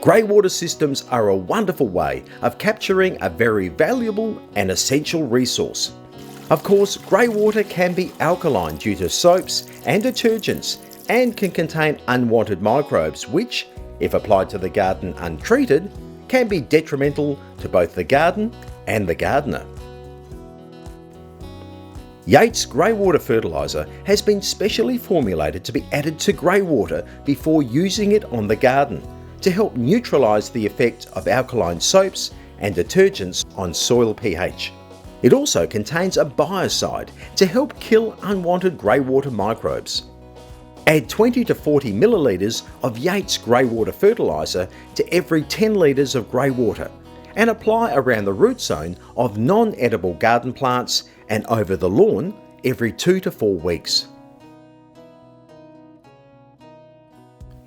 Greywater systems are a wonderful way of capturing a very valuable and essential resource. Of course, greywater can be alkaline due to soaps and detergents and can contain unwanted microbes which, if applied to the garden untreated, can be detrimental to both the garden and the gardener. Yates Greywater Fertiliser has been specially formulated to be added to greywater before using it on the garden to help neutralize the effect of alkaline soaps and detergents on soil pH. It also contains a biocide to help kill unwanted greywater microbes. Add 20 to 40 millilitres of Yates Greywater Fertiliser to every 10 litres of greywater and apply around the root zone of non-edible garden plants and over the lawn every 2 to 4 weeks.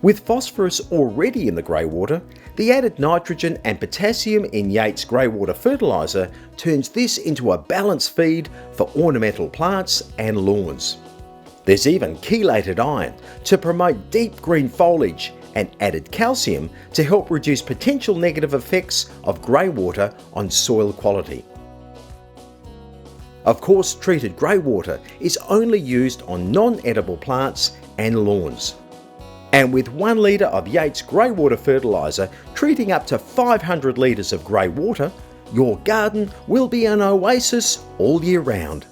With phosphorus already in the greywater, the added nitrogen and potassium in Yates Greywater Fertiliser turns this into a balanced feed for ornamental plants and lawns. There's even chelated iron to promote deep green foliage and added calcium to help reduce potential negative effects of greywater on soil quality. Of course, treated greywater is only used on non-edible plants and lawns. And with 1 litre of Yates Greywater Fertiliser treating up to 500 litres of greywater, your garden will be an oasis all year round.